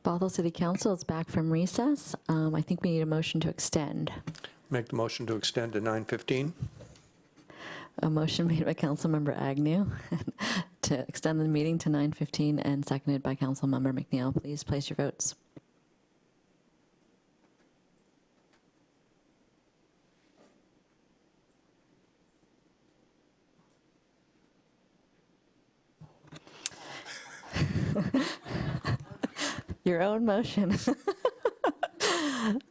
Bothell City Council is back from recess. I think we need a motion to extend. Make the motion to extend to 9:15. A motion made by Councilmember Agnew to extend the meeting to 9:15 and seconded by Councilmember McNeil. Please place your votes. Your own motion.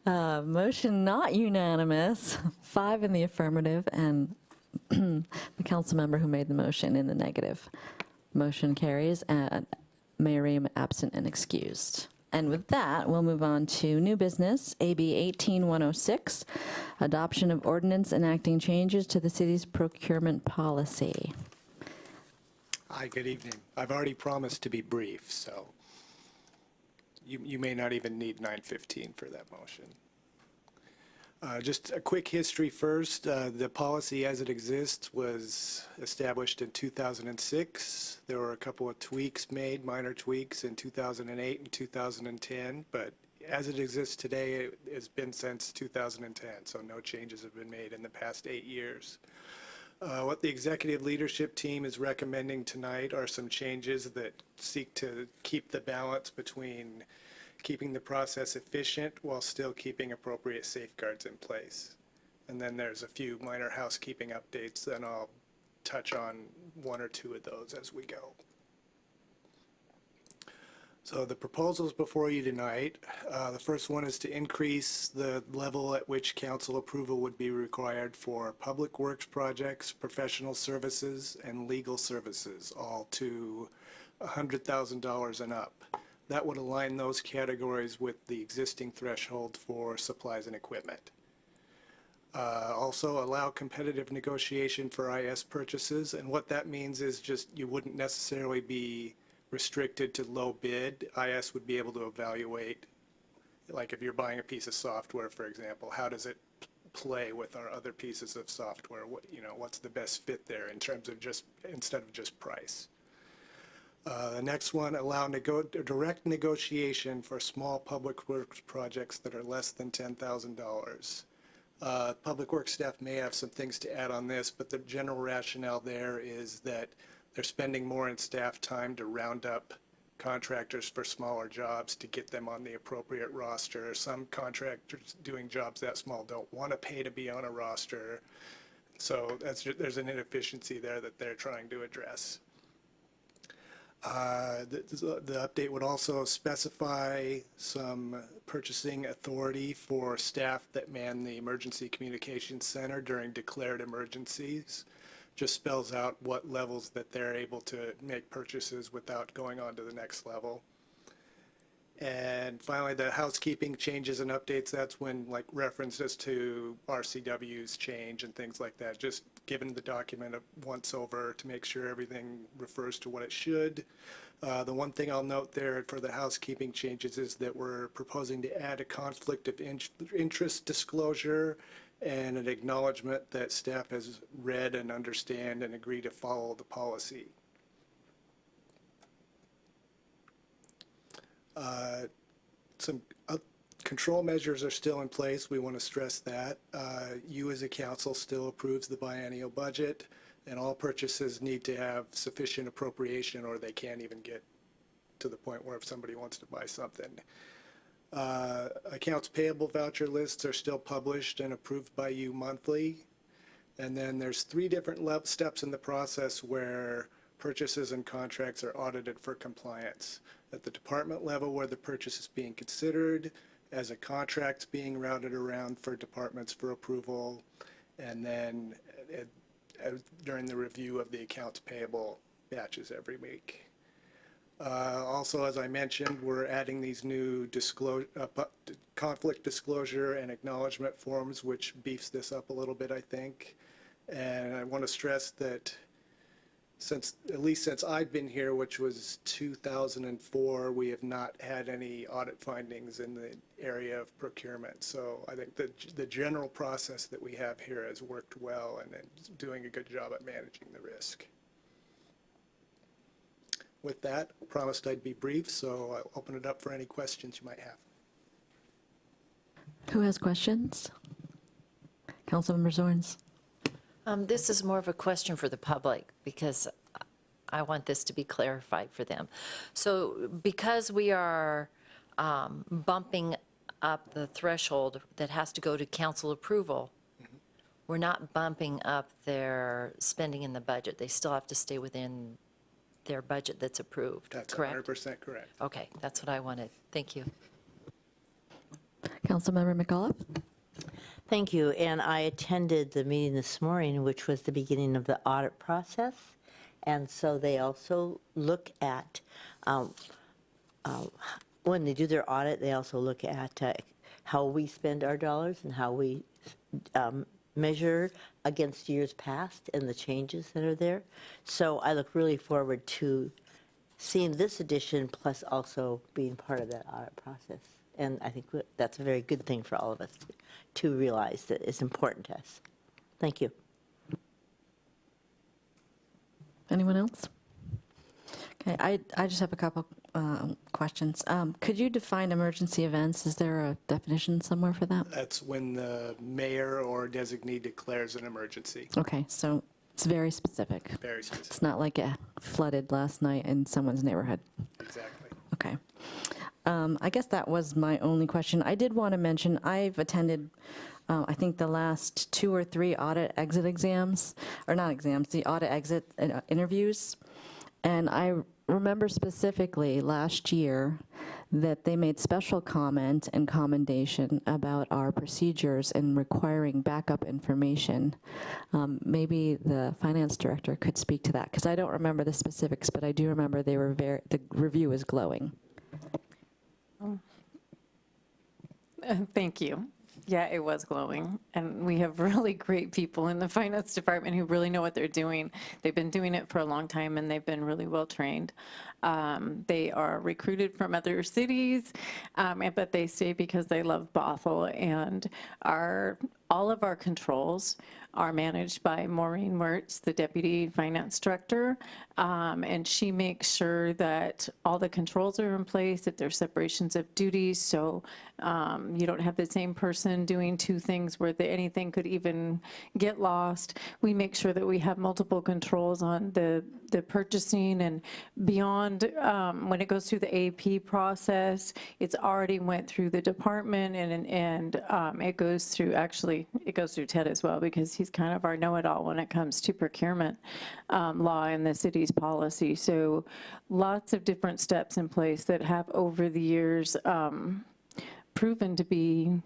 Motion not unanimous, 5 in the affirmative, and the council member who made the motion in the negative. Motion carries, and Mayor Ream absent and excused. And with that, we'll move on to new business, AB 18106, adoption of ordinance enacting changes to the city's procurement policy. Hi, good evening. I've already promised to be brief, so you may not even need 9:15 for that motion. Just a quick history first. The policy as it exists was established in 2006. There were a couple of tweaks made, minor tweaks, in 2008 and 2010, but as it exists today, it has been since 2010, so no changes have been made in the past 8 years. What the executive leadership team is recommending tonight are some changes that seek to keep the balance between keeping the process efficient while still keeping appropriate safeguards in place. And then there's a few minor housekeeping updates, and I'll touch on 1 or 2 of those as we go. So the proposals before you tonight, the first one is to increase the level at which council approval would be required for public works projects, professional services, and legal services, all to $100,000 and up. That would align those categories with the existing threshold for supplies and equipment. Also allow competitive negotiation for IS purchases, and what that means is just you wouldn't necessarily be restricted to low bid. IS would be able to evaluate, like if you're buying a piece of software, for example, how does it play with our other pieces of software? What, what's the best fit there in terms of just, instead of just price. The next one, allow direct negotiation for small public works projects that are less than $10,000. Public works staff may have some things to add on this, but the general rationale there is that they're spending more in staff time to round up contractors for smaller jobs to get them on the appropriate roster. Some contractors doing jobs that small don't want to pay to be on a roster. So there's an inefficiency there that they're trying to address. The update would also specify some purchasing authority for staff that man the Emergency Communications Center during declared emergencies. Just spells out what levels that they're able to make purchases without going on to the next level. And finally, the housekeeping changes and updates, that's when like references to RCWs change and things like that, just given the document a once over to make sure everything refers to what it should. The one thing I'll note there for the housekeeping changes is that we're proposing to add a conflict of interest disclosure and an acknowledgement that staff has read and understand and agree to follow the policy. Some control measures are still in place. We want to stress that. You as a council still approves the biennial budget, and all purchases need to have sufficient appropriation or they can't even get to the point where if somebody wants to buy something. Accounts payable voucher lists are still published and approved by you monthly. And then there's 3 different steps in the process where purchases and contracts are audited for compliance. At the department level where the purchase is being considered, as a contract being routed around for departments for approval, and then during the review of the accounts payable batches every week. Also, as I mentioned, we're adding these new conflict disclosure and acknowledgement forms, which beefs this up a little bit, I think. And I want to stress that at least since I've been here, which was 2004, we have not had any audit findings in the area of procurement. So I think the general process that we have here has worked well and it's doing a good job at managing the risk. with that, I promised I'd be brief, so I'll open it up for any questions you might have. Who has questions? Councilmember Zorns. This is more of a question for the public because I want this to be clarified for them. So because we are bumping up the threshold that has to go to council approval, we're not bumping up their spending in the budget. They still have to stay within their budget that's approved, That's correct? 100% correct. Okay, that's what I wanted. Thank you. Councilmember McAuliffe. Thank you, and I attended the meeting this morning, which was the beginning of the audit process, and so they also look at, when they do their audit, they also look at how we spend our dollars and how we measure against years past and the changes that are there. So I look really forward to seeing this edition, plus also being part of that audit process. And I think that's a very good thing for all of us to realize that it's important to us. Thank you. Anyone else? Okay, I just have a couple questions. Could you define emergency events? Is there a definition somewhere for that? That's when the mayor or designee declares an emergency. Okay, so it's very specific. Very specific. It's not like it flooded last night in someone's neighborhood. Exactly. Okay. I guess that was my only question. I did want to mention, I've attended, I think, the last 2 or 3 audit exit exams, or not exams, the audit exit interviews. And I remember specifically last year that they made special comment and commendation about our procedures in requiring backup information. Maybe the finance director could speak to that, because I don't remember the specifics, but I do remember they were the review was glowing. Thank you. Yeah, it was glowing. And we have really great people in the finance department who really know what they're doing. They've been doing it for a long time, and they've been really well trained. They are recruited from other cities, but they stay because they love Bothell. And all of our controls are managed by Maureen Mertz, the Deputy Finance Director, and she makes sure that all the controls are in place, that there's separations of duties, so you don't have the same person doing 2 things where anything could even get lost. We make sure that we have multiple controls on the purchasing and beyond. When it goes through the AP process, it's already went through the department, and it goes through, actually, it goes through Ted as well, because he's kind of our know-it-all when it comes to procurement law and the city's policy. So lots of different steps in place that have over the years proven to be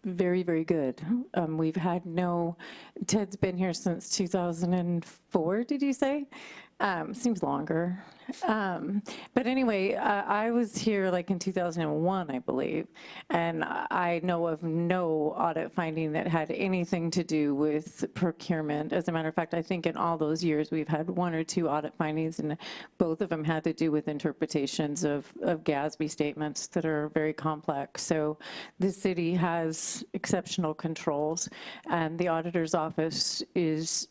very, very good. We've had Ted's been here since 2004, did you say? Seems longer. But anyway, I was here like in 2001, I believe, and I know of no audit finding that had anything to do with procurement. As a matter of fact, I think in all those years we've had 1 or 2 audit findings, and both of them had to do with interpretations of GASB statements that are very complex. So the city has exceptional controls, and the auditor's office is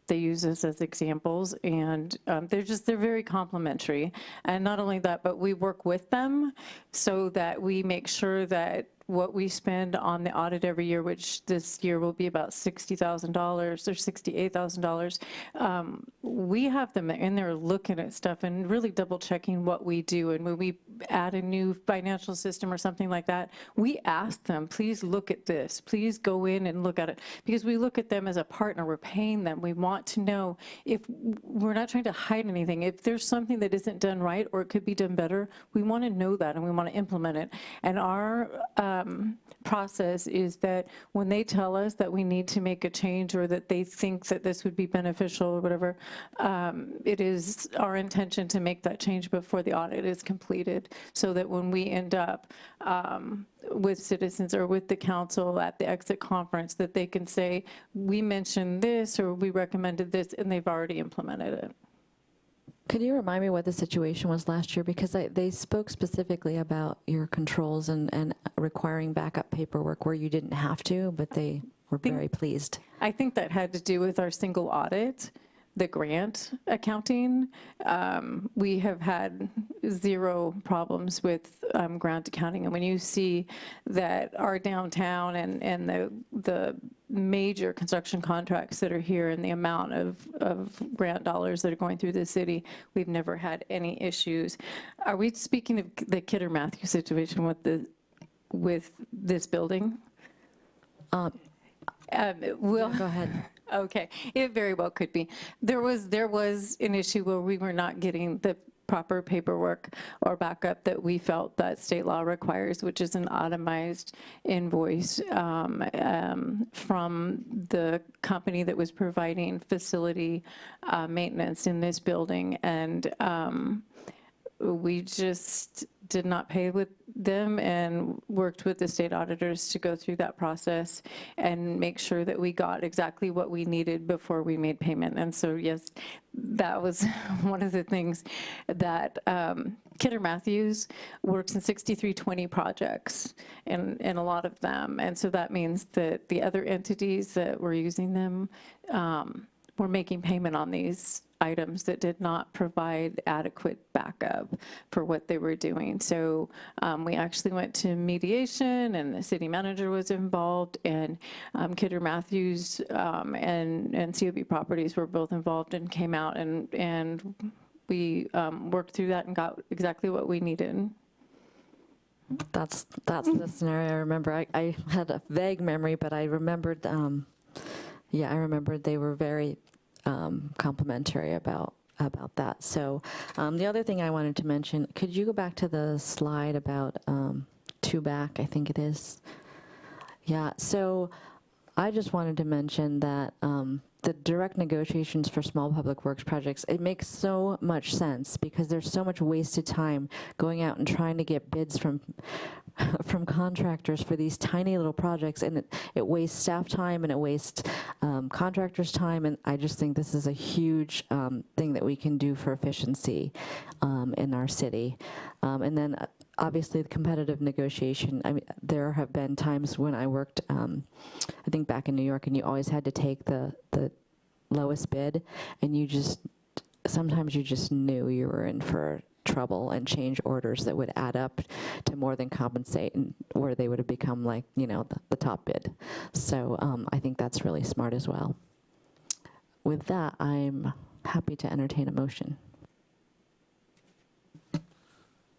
they use us as examples, and they're very complimentary. And not only that, but we work with them so that we make sure that what we spend on the audit every year, which this year will be about $60,000 or $68,000, we have them in there looking at stuff and really double checking what we do. And when we add a new financial system or something like that, we ask them, please look at this, please go in and look at it, because we look at them as a partner. We're paying them. We want to know, if we're not trying to hide anything, if there's something that isn't done right or it could be done better, we want to know that and we want to implement it. And our process is that when they tell us that we need to make a change or that they think that this would be beneficial or whatever, it is our intention to make that change before the audit is completed, so that when we end up with citizens or with the council at the exit conference, that they can say, we mentioned this or we recommended this, and they've already implemented it. Could you remind me what the situation was last year? Because they spoke specifically about your controls and requiring backup paperwork where you didn't have to, but they were very pleased. I think that had to do with our single audit. the grant accounting. We have had 0 problems with grant accounting. And when you see that our downtown and the major construction contracts that are here and the amount of grant dollars that are going through the city, we've never had any issues. Are we speaking of the Kidder Matthews situation with this building? Go ahead. Okay, it very well could be. There was an issue where we were not getting the proper paperwork or backup that we felt that state law requires, which is an itemized invoice from the company that was providing facility maintenance in this building. And we just did not pay with them and worked with the state auditors to go through that process and make sure that we got exactly what we needed before we made payment. And so, yes, that was one of the things that Kidder Matthews works in 6320 projects, and a lot of them. And so that means that the other entities that were using them were making payment on these items that did not provide adequate backup for what they were doing. So we actually went to mediation, and the city manager was involved, and Kidder Matthews and COB Properties were both involved and came out, and we worked through that and got exactly what we needed. That's the scenario I remember. I had a vague memory, but I remembered, I remembered they were very complimentary about that. So the other thing I wanted to mention, could you go back to the slide about two back, I think it is? Yeah, so I just wanted to mention that the direct negotiations for small public works projects, it makes so much sense because there's so much wasted time going out and trying to get bids from contractors for these tiny little projects, and it wastes staff time and it wastes contractors' time, and I just think this is a huge thing that we can do for efficiency in our city. And then obviously the competitive negotiation, I mean, there have been times when I worked, I think back in New York, and you always had to take the lowest bid, and sometimes you just knew you were in for trouble and change orders that would add up to more than compensate, and where they would have become like, the top bid. So I think that's really smart as well. With that, I'm happy to entertain a motion. I'd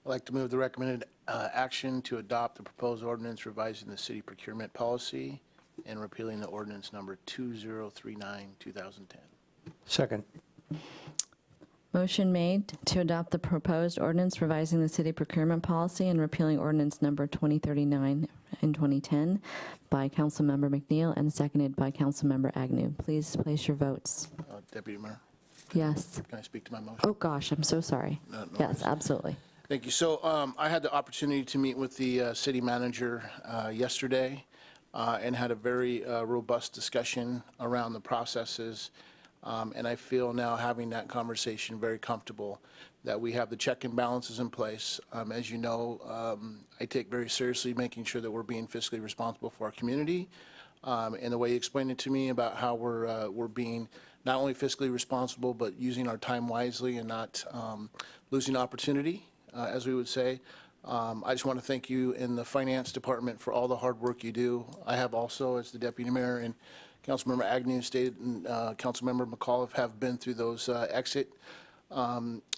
like to move the recommended action to adopt the proposed ordinance revising the city procurement policy and repealing the ordinance number 2039, 2010. Second. Motion made to adopt the proposed ordinance revising the city procurement policy and repealing ordinance number 2039 in 2010 by Councilmember McNeil and seconded by Councilmember Agnew. Please place your votes. Deputy Mayor, Yes. can I speak to my motion? Oh, gosh, I'm so sorry. No Yes, worries. absolutely. Thank you. So I had the opportunity to meet with the city manager yesterday and had a very robust discussion around the processes. And I feel now, having that conversation, very comfortable that we have the check and balances in place. As you know, I take very seriously making sure that we're being fiscally responsible for our community. And the way you explained it to me about how we're being not only fiscally responsible, but using our time wisely and not losing opportunity, as we would say. I just want to thank you in the finance department for all the hard work you do. I have also, as the deputy mayor and Councilmember Agnew stated, and Councilmember McAuliffe have been through those exit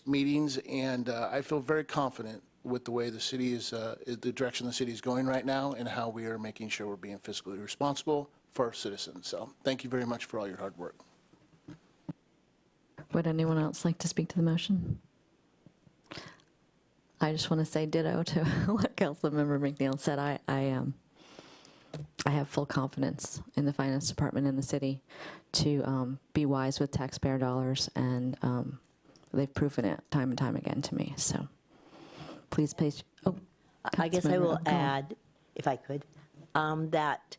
meetings, and I feel very confident with the way the city is, the direction the city is going right now, and how we are making sure we're being fiscally responsible for our citizens. So thank you very much for all your hard work. Would anyone else like to speak to the motion? I just want to say ditto to what Councilmember McNeil said. I have full confidence in the finance department in the city to be wise with taxpayer dollars, and they've proven it time and time again to me. So please place. Oh, I guess I Councilmember, will go on. add, if I could, that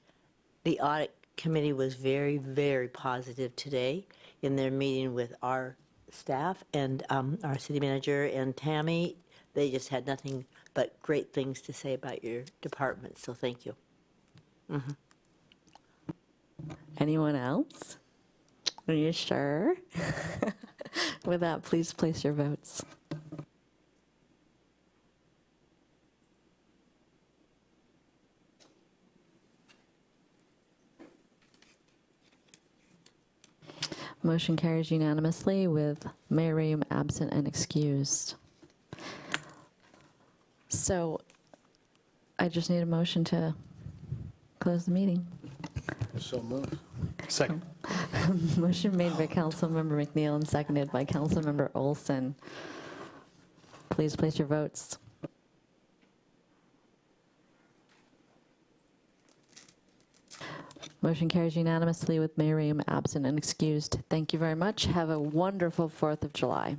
the audit committee was very, very positive today in their meeting with our staff and our city manager and Tammy. They just had nothing but great things to say about your department, so thank you. Anyone else? Are you sure? With that, please place your votes. Motion carries unanimously with Mayor Ream absent and excused. So I just need a motion to close the meeting. So moved. Second. Motion made by Councilmember McNeil and seconded by Councilmember Olson. Please place your votes. Motion carries unanimously with Mayor Ream absent and excused. Thank you very much. Have a wonderful 4th of July.